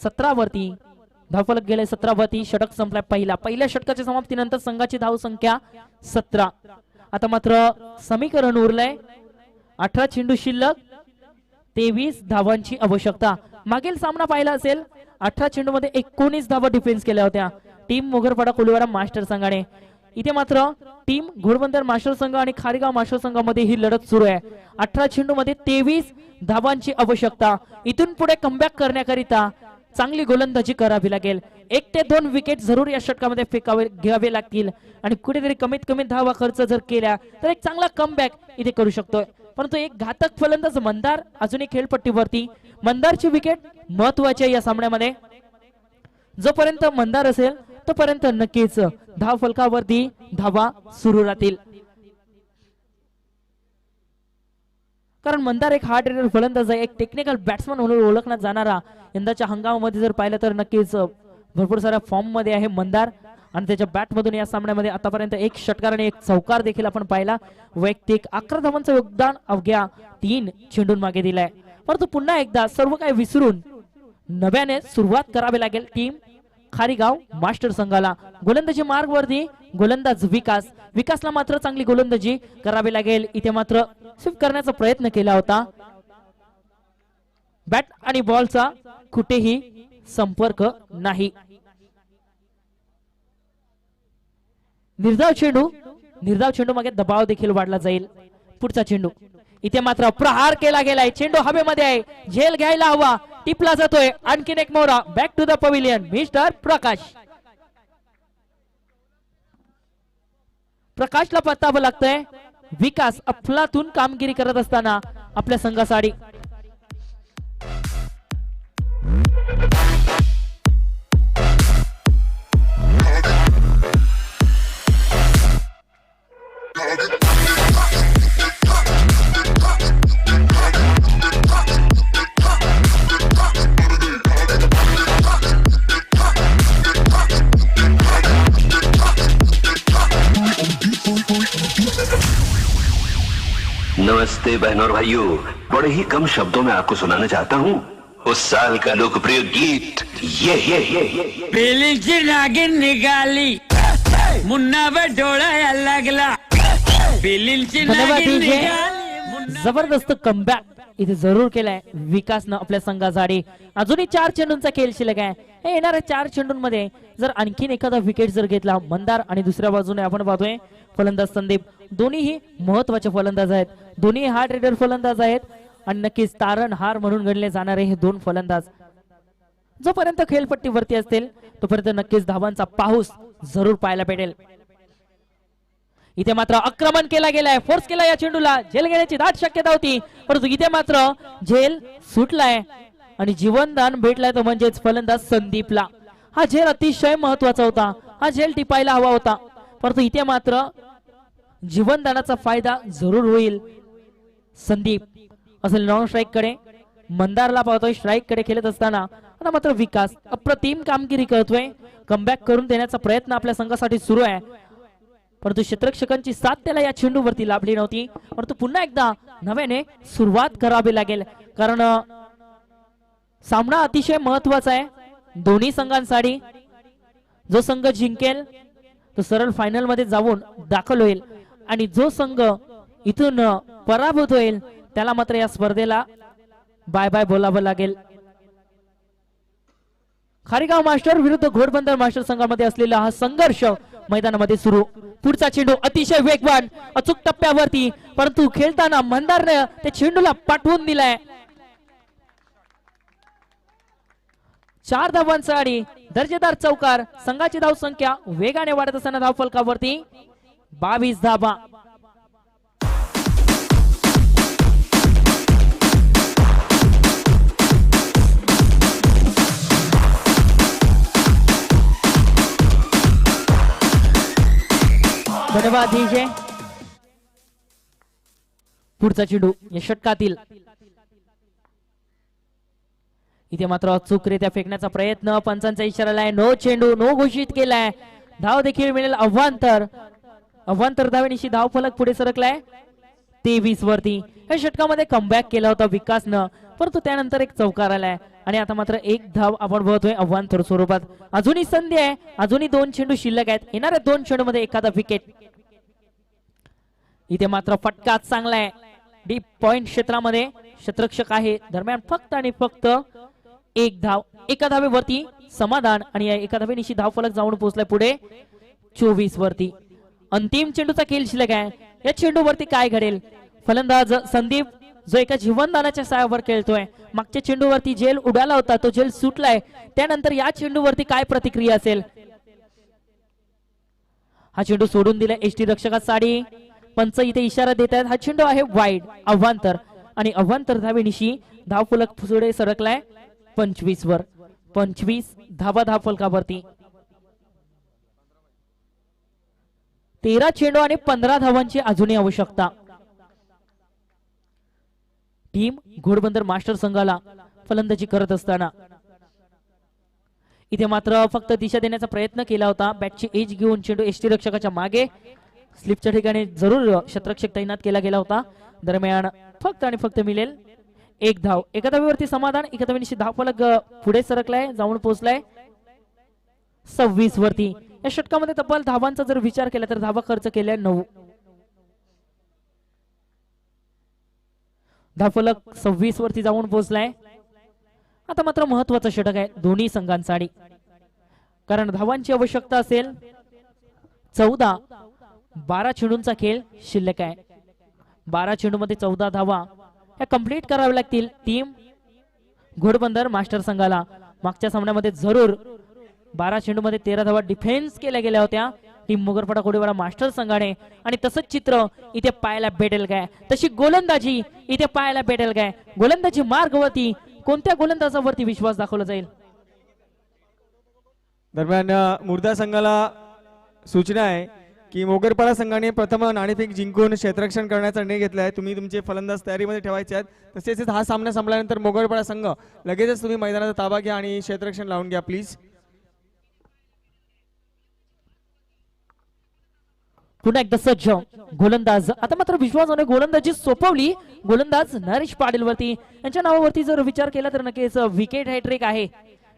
17 वरती. धावफलक गेले 17 वरती. षटक संपलाय पहिल्या षटकाच्या समाप्तीनंतर संघाची धावसंख्या 17. आता मात्र समीकरण उरलंय 18 चेंडू शिल्लक 23 धावांची आवश्यकता. मागील सामना पाहिला असेल 18 चेंडू मध्ये 19 धावा डिफेन्स केल्या होत्या टीम मोगरपाडा कोलीवाडा मास्टर संघाने. इथे मात्र टीम घोडबंदर मास्टर संघ आणि खारीगाव मास्टर संघामध्ये ही लढत सुरू आहे. 18 चेंडू मध्ये 23 धावांची आवश्यकता. इथून पुढे कमबॅक करण्याकरिता चांगली गोलंदाजी करावी लागेल. 1 ते 2 विकेट जरूर या षटकामध्ये घ्यावे लागतील आणि कुठेतरी कमीत कमी धावा खर्च जर केल्या तर एक चांगला कमबॅक इथे करू शकतोय. परंतु एक घातक फलंदाज मंदार अजूनही खेळपट्टीवरती. मंदारची विकेट महत्वाची आहे या सामन्यामध्ये. जोपर्यंत मंदार असेल तोपर्यंत नक्कीच धाव फलकावरती धावा सुरू राहतील. कारण मंदार एक हार्ड हिटर फलंदाज आहे. एक टेक्निकल बॅट्समन म्हणून ओळखण्यात जाणारा यंदाच्या हंगामामध्ये जर पाहिलं तर नक्कीच भरपूर साऱ्या फॉर्म मध्ये आहे मंदार. आणि त्याच्या बॅट मधून या सामन्यामध्ये आतापर्यंत एक षटकार आणि एक चौकार देखील आपण पाहिला. वैयक्तिक 11 धावांचं योगदान अवघ्या 3 चेंडून मागे दिलाय. परंतु पुन्हा एकदा सर्व काही विसरून नव्याने सुरुवात करावी लागेल टीम खारीगाव मास्टर संघाला. गोलंदाजी मार्गवरती गोलंदाज विकासला मात्र चांगली गोलंदाजी करावी लागेल. इथे मात्र स्वीप करण्याचा प्रयत्न केला होता. बॅट आणि बॉलचा कुठेही संपर्क नाही. निर्धाव चेंडू मागे दबाव देखील वाढला जाईल. पुढचा चेंडू इथे मात्र प्रहार केला गेलाय. चेंडू हवेमध्ये आहे. झेल घ्यायला हवा. टिपला जातोय. आणखीन एक मोरा. Back to the pavilion. Mister प्रकाशला पत्तावं लागतंय. विकास अफलातून कामगिरी करत असताना आपल्या संघासाठी नमस्ते बहनों और भाइयों, बड़े ही कम शब्दों में आपको सुनाना चाहता हूँ उस साल का लोकप्रिय गीत ये पेलीची नागिन निघाली मुन्नावर डोळा लागला पेलीची नागिन निघाली. जबरदस्त कमबॅक इथे जरूर केलाय विकासनं आपल्या संघासाठी. अजूनही 4 चेंडूंचा खेळ शिल्लक आहे. हे येणाऱ्या 4 चेंडूंमध्ये जर आणखीन एखादा विकेट जर घेतला मंदार आणि दुसऱ्या बाजूने आपण पाहतोय फलंदाज संदीप, दोन्हीही महत्वाचे फलंदाज आहेत. दोन्ही हार्ड रेडर फलंदाज आहेत आणि नक्कीच तारणहार म्हणून गणले जाणारे हे 2 फलंदाज जोपर्यंत खेळपट्टीवरती असतील तोपर्यंत नक्कीच धावांचा पाऊस जरूर पाहायला भेटेल. इथे मात्र आक्रमण केला गेलाय. फोर्स केला या चेंडूला. झेल घेण्याची दाट शक्यता होती परंतु इथे मात्र झेल सुटलाय आणि जीवनदान भेटलाय तो म्हणजेच फलंदाज संदीपला. हा झेल अतिशय महत्वाचा होता. हा झेल टिपायला हवा होता परंतु इथे मात्र जीवनदानाचा फायदा जरूर होईल. संदीप असेल नॉन स्ट्राईक कडे. मंदारला पाहतोय स्ट्राईक कडे खेळत असताना. आता मात्र विकास अप्रतिम कामगिरी करतोय. कमबॅक करून देण्याचा प्रयत्न आपल्या संघासाठी सुरू आहे परंतु क्षेत्ररक्षकांची साथ त्याला या चेंडूवरती लाभली नव्हती. परंतु पुन्हा एकदा नव्याने सुरुवात करावी लागेल कारण सामना अतिशय महत्वाचा आहे दोन्ही संघांसाठी. जो संघ जिंकेल तो सरळ फायनल मध्ये जाऊन दाखल होईल आणि जो संघ इथून पराभूत होईल त्याला मात्र या स्पर्धेला बाय बाय बोलावं लागेल. खारीगाव मास्टर विरुद्ध घोडबंदर मास्टर संघामध्ये असलेला हा संघर्ष मैदानामध्ये सुरू. पुढचा चेंडू अतिशय वेगवान अचूक टप्प्यावरती परंतु खेळताना मंदारने त्या चेंडूला पाठवून दिलाय. 4 धावांचा आणि दर्जेदार चौकार. संघाची धाव संख्या वेगाने वाढत असताना धाव फलकावरती 22 धावा. धन्यवाद डीजे. पुढचा चेंडू या षटकातील. इथे मात्र अचूकरित्या फेकण्याचा प्रयत्न. पंचांचा इशारा आलाय. नो चेंडू नो घोषित केलाय. धाव देखील मिळेल. अव्वांतर धावेनिशी धाव फलक पुढे सरकलाय 23 वरती. या षटकामध्ये कमबॅक केला होता विकासनं परंतु त्यानंतर एक चौकार आलाय आणि आता मात्र 1 धाव आपण बघतोय अव्वांतर स्वरूपात. अजूनही संधी आहे. अजूनही 2 चेंडू शिल्लक आहेत. येणाऱ्या 2 चेंडू मध्ये एखादा विकेट. इथे मात्र फटका चांगला आहे. डीप पॉइंट क्षेत्रामध्ये क्षेत्ररक्षक आहे. दरम्यान फक्त आणि फक्त 1 धाव. एका धावेवरती समाधान आणि या एका धावेनिशी धाव फलक जाऊन पोहोचलाय पुढे 24 वरती. अंतिम चेंडूचा खेळ शिल्लक आहे. या चेंडूवरती काय घडेल. फलंदाज संदीप जो एका जीवनदानाच्या साहाय्यावर खेळतोय. मागच्या चेंडूवरती झेल उडाला होता तो झेल सुटलाय. त्यानंतर या चेंडूवरती काय प्रतिक्रिया असेल. हा चेंडू सोडून दिलाय एसटी रक्षकासाठी. पंच इथे इशारा देत आहेत. हा चेंडू आहे वाईड अव्वांतर आणि अव्वांतर धावेनिशी धाव फलक पुढे सरकलाय 25 वर. 25 धावा धाव फलकावरती. 13 चेंडू आणि 15 धावांची अजूनही आवश्यकता. टीम घोडबंदर मास्टर संघाला फलंदाजी करत असताना इथे मात्र फक्त दिशा देण्याचा प्रयत्न केला होता. बॅटची एज घेऊन चेंडू यष्टीरक्षकाच्या मागे स्लिपच्या ठिकाणी जरूर क्षेत्ररक्षक तैनात केला गेला होता. दरम्यान फक्त आणि फक्त मिळेल एक धाव. एका धावेवरती समाधान. एका धावेनिशी धावफलक पुढे सरकलाय, जाऊन पोहोचलाय 26 वरती. या षटकामध्ये तब्बल धावांचा जर विचार केला तर धावा खर्च केल्या 9. धावफलक 26 वरती जाऊन पोहोचलाय. आता मात्र महत्वाचं षटक आहे दोन्ही संघांसाठी, कारण धावांची आवश्यकता असेल. 14 12 चेंडूंचा खेळ शिल्लक आहे. 12 चेंडूमध्ये 14 धावा ह्या कंप्लीट कराव्या लागतील टीम घोडबंदर मास्टर संघाला. मागच्या सामन्यामध्ये जरूर 12 चेंडूमध्ये 13 धावा डिफेन्स केल्या गेल्या होत्या टीम मोगरपाडा कोडीवाडा मास्टर संघाने. आणि तसंच चित्र इथे पाहायला भेटेल काय, तशी गोलंदाजी इथे पाहायला भेटेल काय. गोलंदाजी मार्गवरती कोणत्या गोलंदाजावरती विश्वास दाखवला जाईल. दरम्यान मुर्दा संघाला सूचना आहे की मोगरपाडा संघाने प्रथम नाणेफेक जिंकून क्षेत्ररक्षण करण्याचा निर्णय घेतला आहे. तुम्ही तुमचे फलंदाज तयारीमध्ये ठेवायचे आहेत. तसेच हा सामना संपल्यानंतर मोगरपाडा संघ लगेचच तुम्ही मैदानाचा ताबा घ्या आणि क्षेत्ररक्षण लावून घ्या प्लीज. पुन्हा एकदा सज्ज गोलंदाज. आता मात्र विश्वासाने गोलंदाजी सोपवली. गोलंदाज नरेश पाटील वरती, यांच्या नावावरती जर विचार केला तर नक्कीच विकेट हॅट्रिक आहे.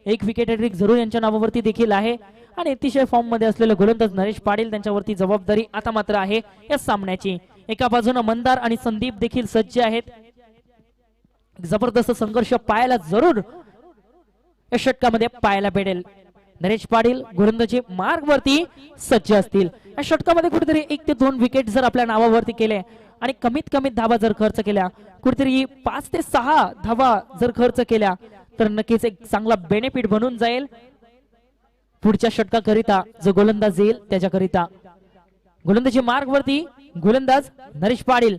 एक विकेट हॅट्रिक जरूर यांच्या नावावरती देखील आहे. आणि अतिशय फॉर्म मध्ये असलेले गोलंदाज नरेश पाटील, त्यांच्यावरती जबाबदारी आता मात्र आहे या सामन्याची. एका बाजूने मंदार आणि संदीप देखील सज्ज आहेत. जबरदस्त संघर्ष पाहायला जरूर या षटकामध्ये पाहायला भेटेल. नरेश पाटील गोलंदाजी मार्ग वरती सज्ज असतील. या षटकामध्ये कुठेतरी 1 ते 2 विकेट जर आपल्या नावावरती केले आणि कमीत कमी धावा जर खर्च केल्या, कुठेतरी 5 ते 6 धावा जर खर्च केल्या तर नक्कीच एक चांगला बेनिफिट बनून जाईल पुढच्या षटकाकरिता जो गोलंदाज येईल त्याच्याकरिता. गोलंदाजी मार्ग वरती गोलंदाज नरेश पाटील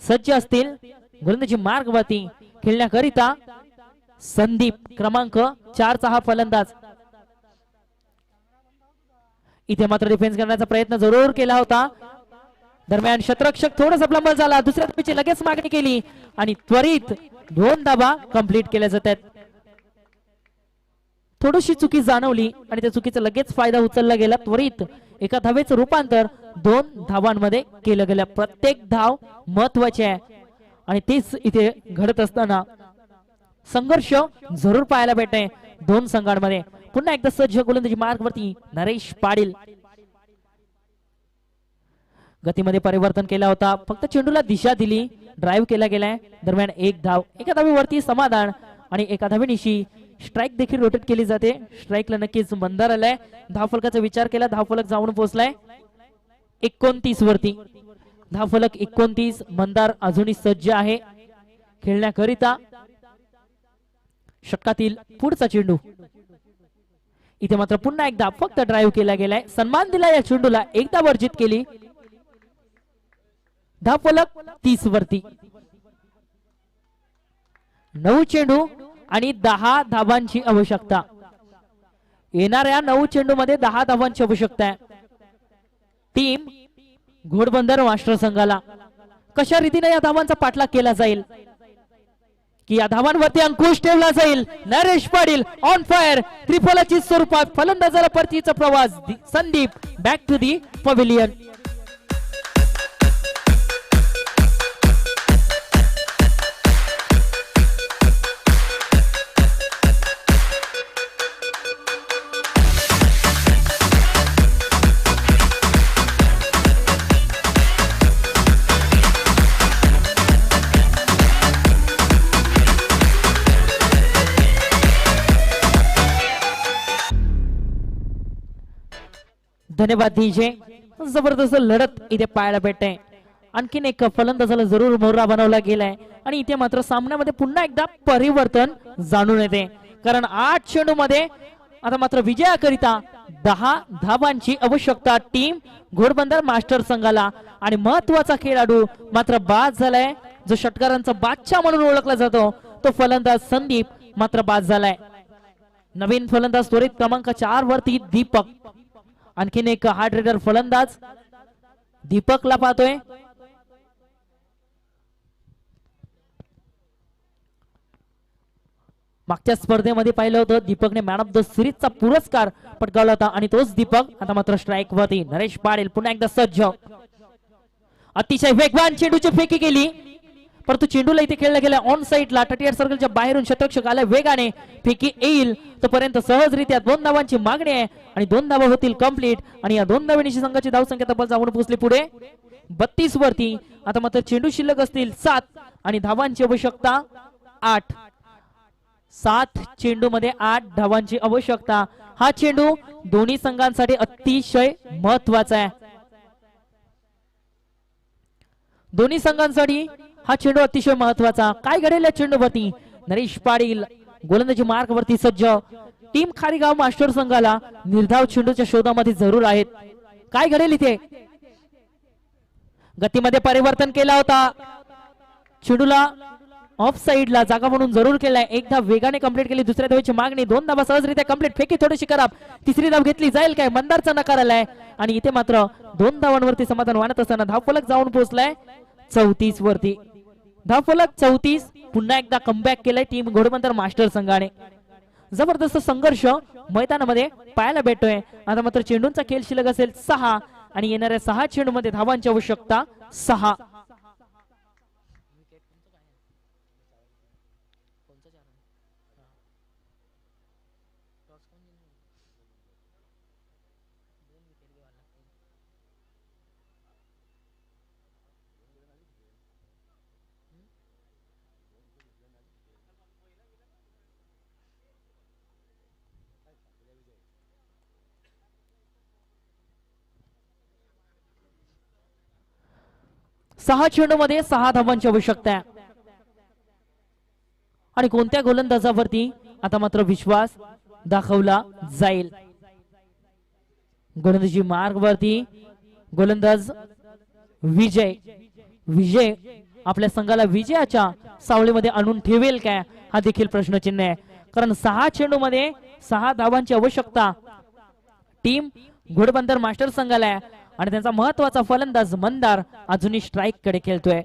सज्ज असतील. गोलंदाजी मार्ग वरती खेळण्याकरिता संदीप क्रमांक 4चा हा फलंदाज. इथे मात्र डिफेन्स करण्याचा प्रयत्न जरूर केला होता. दरम्यान क्षेत्ररक्षक थोडासा लंबा झाला, दुसऱ्या धावेची लगेच मागणी केली आणि त्वरित 2 धावा कंप्लीट केल्या जातात. थोडीशी चुकी जाणवली आणि त्या चुकीचा लगेच फायदा उचलला गेला. त्वरित एका धावेचं रूपांतर 2 धावांमध्ये केलं गेलं. प्रत्येक धाव महत्वाची आहे आणि तेच इथे घडत असताना संघर्ष जरूर पाहायला भेटते 2 संघांमध्ये. पुन्हा एकदा सज्ज गोलंदाजी मार्गवरती नरेश पाटील. गतीमध्ये परिवर्तन केला होता, फक्त चेंडूला दिशा दिली, ड्राईव्ह केला गेलाय. दरम्यान 1 धाव. एका धावेवरती समाधान आणि एका धावेनिशी स्ट्राईक देखील रोटेट केली जाते. स्ट्राईकला नक्कीच मंदार आलाय. धावफलकाचा विचार केला, धावफलक जाऊन पोहोचलाय 29 वरती. धावफलक 29. मंदार अजूनही सज्ज आहे खेळण्याकरिता. षटकातील पुढचा चेंडू. इथे मात्र पुन्हा एकदा फक्त ड्राईव्ह केला गेलाय. सन्मान दिला या चेंडूला, एकदा वर्जित केली. धावफलक 30 वरती. 9 चेंडू आणि 10 धावांची आवश्यकता. येणाऱ्या 9 चेंडू मध्ये 10 धावांची आवश्यकता आहे टीम घोडबंदर मास्टर संघाला. कशा रीतीने या धावांचा पाठलाग केला जाईल की या धावांवरती अंकुश ठेवला जाईल. Naresh Patil on fire. त्रिफलाची स्वरूपात फलंदाजाला परतीचा प्रवास. Sandeep back to the pavilion. धन्यवाद डीजे. जबरदस्त लढत इथे पाहायला भेटते. आणखीन एक फलंदाजाला जरूर मोहरा बनवला गेलाय आणि इथे मात्र सामन्यामध्ये पुन्हा एकदा परिवर्तन जाणून येते, कारण 8 चेंडू मध्ये आता मात्र विजयाकरिता 10 धावांची आवश्यकता टीम घोडबंदर मास्टर संघाला. आणि महत्वाचा खेळाडू मात्र बाद झालाय, जो षटकारांचा बादशाह म्हणून ओळखला जातो, तो फलंदाज संदीप मात्र बाद झालाय. नवीन फलंदाज त्वरित क्रमांक 4 वरती दीपक. आणखीन एक हार्ड रेडर फलंदाज दीपकला पाहतोय. मागच्या स्पर्धेमध्ये पाहिलं होतं दीपकने मॅन ऑफ द सिरीजचा पुरस्कार पटकावला होता आणि तोच दीपक आता मात्र स्ट्राईक वरती. नरेश पाटील पुन्हा एकदा सज्ज, अतिशय वेगवान चेंडूची फेकी केली परंतु चेंडूला इथे खेळला गेला ऑन साईडला. 38 सर्कलच्या बाहेरून शतरक्षक आला वेगाने, फेकी येईल तोपर्यंत सहजरित्या 2 धावांची मागणी आहे आणि 2 धावा होतील कंप्लीट आणि या 2 धावांची संघाची धावसंख्या तब्बल जाऊन पोहोचली पुढे 32 वरती. आता मात्र चेंडू शिल्लक असतील 7 आणि धावांची आवश्यकता 8. 7 चेंडू मध्ये 8 धावांची आवश्यकता. हा चेंडू दोन्ही संघांसाठी अतिशय महत्वाचा आहे. दोन्ही संघांसाठी हा चेंडू अतिशय महत्वाचा. काय घडेल या चेंडूवरती? नरेश पाटील गोलंदाजी मार्ग वरती सज्ज. टीम खारीगाव मास्टर संघाला निर्धाव चेंडूच्या शोधामध्ये जरूर आहेत. काय घडेल इथे? गतीमध्ये परिवर्तन केला होता, चेंडूला ऑफ साइडला जागा म्हणून जरूर केलाय. एकदा वेगाने कंप्लीट केली, दुसऱ्या धावेची मागणी, 2 धावा सहजरित्या कंप्लीट. फेकी थोडीशी खराब, तिसरी धाव घेतली जाईल काय? मंदारचा नकार आलाय आणि इथे मात्र 2 धावांवरती समाधान वाढत असताना धावफलक जाऊन पोहोचलाय 34 वरती. धावफलक 34. पुन्हा एकदा कमबॅक केलाय टीम घोडबंदर मास्टर संघाने. जबरदस्त संघर्ष मैदानामध्ये पाहायला भेटतोय. आता मात्र चेंडूंचा खेळ शिल्लक असेल 6 आणि येणाऱ्या 6 चेंडूमध्ये धावांची आवश्यकता 6. सहा चेंडूमध्ये 6 धावांची आवश्यकता आहे आणि कोणत्या गोलंदाजावरती आता मात्र विश्वास दाखवला जाईल? गोलंदाजी मार्ग वरती गोलंदाज विजय. विजय आपल्या संघाला विजयाच्या सावलीमध्ये आणून ठेवेल काय हा देखील प्रश्नचिन्ह आहे. कारण 6 चेंडूमध्ये 6 धावांची आवश्यकता टीम घोडबंदर मास्टर संघाला आहे आणि त्यांचा महत्वाचा फलंदाज मंदार अजूनही स्ट्राईक कडे खेळतोय.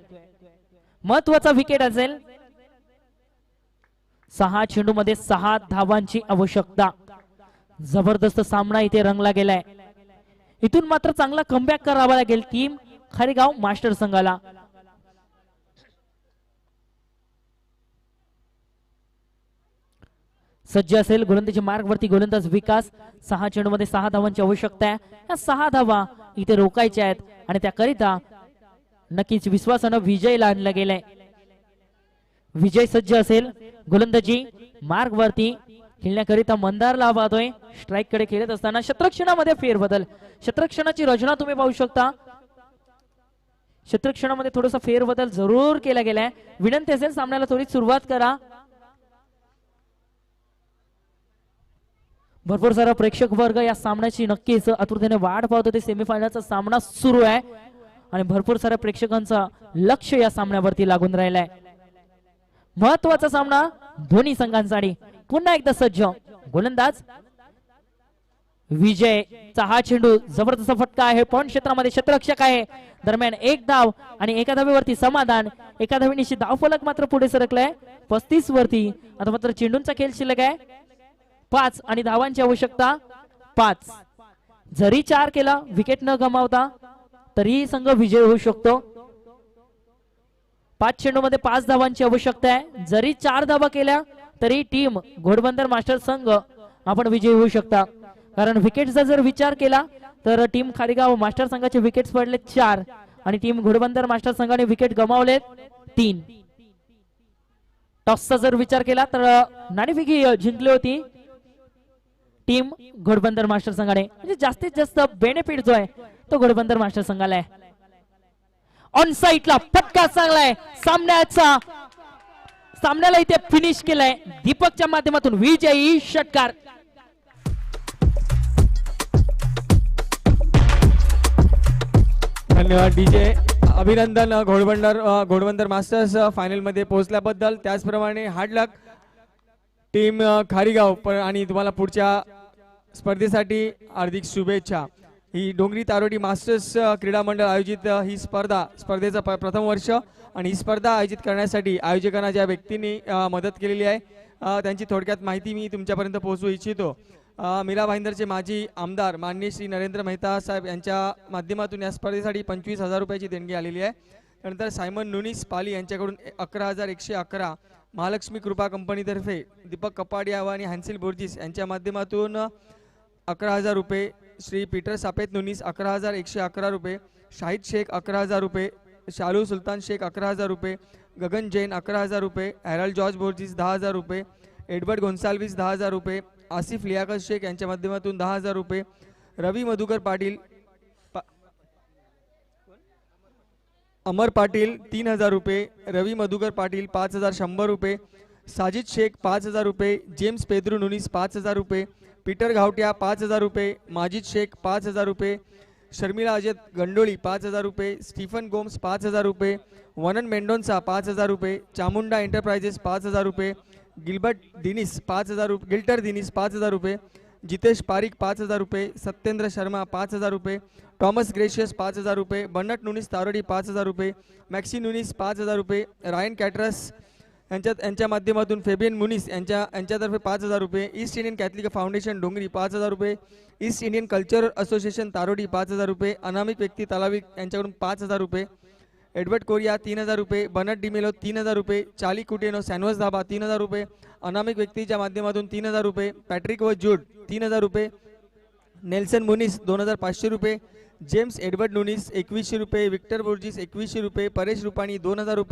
महत्वाचा विकेट असेल. 6 चेंडू मध्ये 6 धावांची आवश्यकता. जबरदस्त सामना इथे रंगला गेलाय. इथून मात्र चांगला कमबॅक करावा लागेल टीम खारीगाव मास्टर संघाला. सज्ज असेल गोलंदाजी मार्ग वरती गोलंदाज विकास. 6 चेंडू मध्ये 6 धावांची आवश्यकता आहे. या 6 धावा इथे रोखायच्या आहेत आणि त्याकरिता नक्कीच विश्वासानं विजयला आणलं गेलंय. विजय सज्ज असेल गोलंदाजी मार्ग वरती खेळण्याकरिता मंदारला पाहतोय. स्ट्राईक कडे खेळत असताना शतरक्षणामध्ये फेरबदल. शतरक्षणाची रचना तुम्ही पाहू शकता. शतरक्षणामध्ये थोडासा फेरबदल जरूर केला गेलाय. विनंती असेल सामन्याला थोडी सुरुवात करा. भरपूर सारा प्रेक्षक वर्ग या सामन्याची नक्कीच आतुरतेने वाट पाहत होते. सेमीफायनलचा सामना सुरू आहे आणि भरपूर साऱ्या प्रेक्षकांचा लक्ष या सामन्यावरती लागून राहिलाय. महत्वाचा सामना दोन्ही संघांसाठी. पुन्हा एकदा सज्ज गोलंदाज विजयचा हा चेंडू. जबरदस्त फटका आहे. पॉइंट क्षेत्रामध्ये शतरक्षक आहे. दरम्यान 1 धाव आणि 1 धावेवरती समाधान. 1 धावेनिशी धावफलक मात्र पुढे सरकलाय 35 वरती. आता मात्र चेंडूंचा खेळ शिल्लक आहे 5 आणि धावांची आवश्यकता 5. जरी 4 केला विकेट न गमावता तरी संघ विजय होऊ शकतो. 5 चेंडू मध्ये 5 धावांची आवश्यकता आहे. जरी 4 धावा केल्या तरी टीम घोडबंदर मास्टर संघ आपण विजयी होऊ शकता. कारण विकेटचा जर विचार केला तर टीम खारीगाव मास्टर संघाचे विकेट्स पडले 4 आणि टीम घोडबंदर मास्टर संघाने विकेट गमावले 3. टॉसचा जर विचार केला तर नाणेफेकी जिंकली होती टीम घोडबंदर मास्टर संघाने. म्हणजे जास्तीत जास्त बेनिफिट जो आहे तो घोडबंदर मास्टर संघाला आहे. ऑन साइडला फटका चांगला आहे. सामन्याला इथे फिनिश केलाय दीपकच्या माध्यमातून विजयी षटकार. धन्यवाद डीजे. अभिनंदन घोडबंदर मास्टर्स फायनल मध्ये पोहोचल्याबद्दल. त्याचप्रमाणे हार्ड लक टीम खारीगाव आणि तुम्हाला पुढच्या स्पर्धेसाठी हार्दिक शुभेच्छा. ही डोंगरी तारोडी मास्टर्स क्रीडा मंडळ आयोजित ही स्पर्धेचं प्रथम वर्ष आणि ही स्पर्धा आयोजित करण्यासाठी आयोजकांना ज्या व्यक्तींनी मदत केलेली आहे त्यांची थोडक्यात माहिती मी तुमच्यापर्यंत पोहोचवू इच्छितो. मीरा भाईंदरचे माजी आमदार माननीय श्री नरेंद्र मेहता साहेब यांच्या माध्यमातून या स्पर्धेसाठी 25,000 रुपयाची देणगी आलेली आहे. त्यानंतर सायमन नुनीस पाली यांच्याकडून 11,111, महालक्ष्मी कृपा कंपनीतर्फे दीपक कपाडिया आणि हॅन्सिल बोर्जिस यांच्या माध्यमातून 11,000 रुपये, श्री पीटर सापेत नुनीस 11,111 रुपये, शाहिद शेख 11,000 रुपये, शालू सुलतान शेख 11,000 रुपये, गगन जैन 11,000 रुपये, हॅरल्ड जॉर्ज बोर्जिस 10,000 रुपये, एडवर्ड गोन्साल्विस 10,000 रुपये, आसिफ लियाकत शेख यांच्या माध्यमातून 10,000 रुपये, रवी मधुकर पाटील अमर पाटील 3,000 रुपये, रवी मधुकर पाटील 5,100 रुपये, साजिद शेख 5,000 रुपये, जेम्स पेद्रू नुनीस 5,000 रुपये, पीटर घावट्या 5,000 रुपये, माजिद शेख 5,000 रुपये, शर्मिला अजय गंडोळी 5,000 रुपये, स्टीफन गोम्स 5,000 रुपये, वनन मेंडोन्सा 5,000 रुपये, चामुंडा एंटरप्राइजेस 5,000 रुपये, गिल्बर्ट दिनीस 5,000 रुपये, गिल्टर दिनीस 5,000 रुपये, जितेश पारिक 5,000 रुपये, सत्येंद्र शर्मा 5,000 रुपये, टॉमस ग्रेशियस 5,000 रुपये, बन्नट नुनीस तारोडी 5,000 रुपये, मॅक्सी नुनीस 5,000 रुपये, रायन कॅटरस यांच्या माध्यमातून फेबियन मुनीस यांच्यातर्फे 5,000 रुपये, ईस्ट इंडियन कॅथलिक फाउंडेशन डोंगरी 5,000 रुपये, ईस्ट इंडियन कल्चरल असोसिएशन तारोडी 5,000 रुपये, अनामिक व्यक्ती तलावी यांच्याकडून 5,000 रुपये, एडवर्ड कोरिया 3,000 रुपये, बनट डिमेलो 3,000 रुपये, चाली कुटेनो सॅनवस धाबा 3,000 रुपये, अनामिक व्यक्तीच्या माध्यमातून 3,000 रुपये, पॅट्रिक व जूड 3,000 रुपये, नेल्सन मुनीस 2,500 रुपये, जेम्स एडवर्ड नुनीस 2,100 रुपये, विक्टर बोर्जिस 2,100 रुपये, परेश रुपाणी 2,000 रुपये,